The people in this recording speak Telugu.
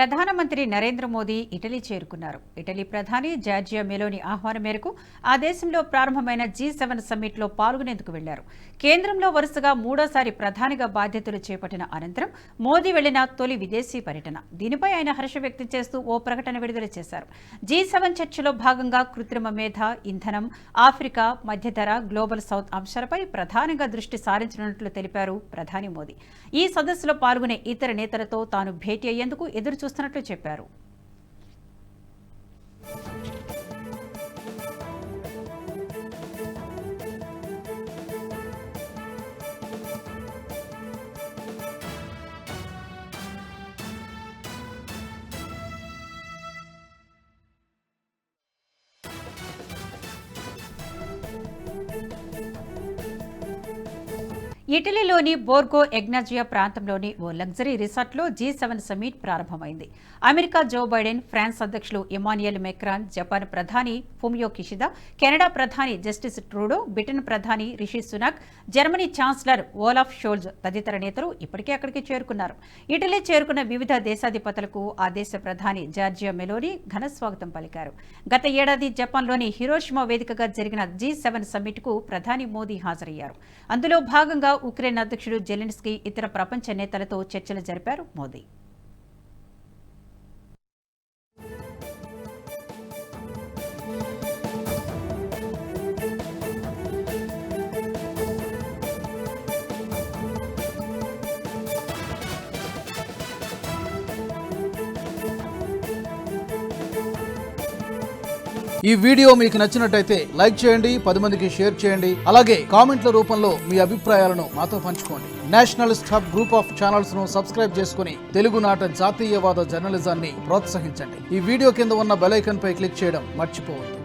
ప్రధానమంత్రి నరేంద్ర మోదీ ఇటలీ చేరుకున్నారు. ఇటలీ ప్రధాని జార్జియా మెలోని ఆహ్వానం మేరకు ఆ దేశంలో ప్రారంభమైన G7 సమ్మిట్లో పాల్గొనేందుకు వెళ్లారు. కేంద్రంలో వరుసగా మూడోసారి ప్రధానిగా బాధ్యతలు చేపట్టిన అనంతరం మోదీ వెళ్లిన తొలి విదేశీ పర్యటన. దీనిపై ఆయన హర్షం వ్యక్తం చేస్తూ ఓ ప్రకటన విడుదల చేశారు. G7 చర్చలో భాగంగా కృత్రిమ మేధ, ఇంధనం, ఆఫ్రికా, మధ్యధర, గ్లోబల్ సౌత్ అంశాలపై ప్రధానంగా దృష్టి సారించనున్నట్లు తెలిపారు ప్రధాని మోదీ. ఈ సదస్సులో పాల్గొనే ఇతర నేతలతో తాను భేటీ అయ్యేందుకు ఎదురు చూస్తున్నట్లు చెప్పారు. ఇటలీలోని బోర్గో ఎగ్నాజియా ప్రాంతంలోని ఓ లగ్జరీ రిసార్ట్లో G7 సమ్మిట్ ప్రారంభమైంది. అమెరికా జో బైడెన్, ఫ్రాన్స్ అధ్యక్షులు ఇమాన్యుయల్ మెక్రాన్, జపాన్ ప్రధాని ఫుమియో కిషిదా, కెనడా ప్రధాని జస్టిన్ ట్రూడో, బ్రిటన్ ప్రధాని Rishi Sunak, Germany chancellor Olaf Scholz తదితర నేతలు ఇప్పటికే అక్కడికి చేరుకున్నారు. ఇటలీ చేరుకున్న వివిధ దేశాధిపతులకు ఆ దేశ ప్రధాని జార్జియా మెలోని ఘన స్వాగతం పలికారు. గత ఏడాది జపాన్లోని హిరోషిమా వేదికగా జరిగిన G7 సమ్మిట్కు ప్రధాని మోదీ హాజరయ్యారు. అందులో భాగంగా ఉక్రెయిన్ అధ్యక్షుడు జెలెన్స్కీ, ఇతర ప్రపంచ నేతలతో చర్చలు జరిపారు మోదీ. ఈ వీడియో మీకు నచ్చినట్టయితే లైక్ చేయండి, 10 మందికి షేర్ చేయండి. అలాగే కామెంట్ల రూపంలో మీ అభిప్రాయాలను మాతో పంచుకోండి. Nationalist hub group of channels ను సబ్స్క్రైబ్ చేసుకుని తెలుగునాట జాతీయవాద జర్నలిజాన్ని ప్రోత్సహించండి. ఈ వీడియో కింద ఉన్న బెల్ ఐకాన్ పై క్లిక్ చేయడం మర్చిపోవద్దు.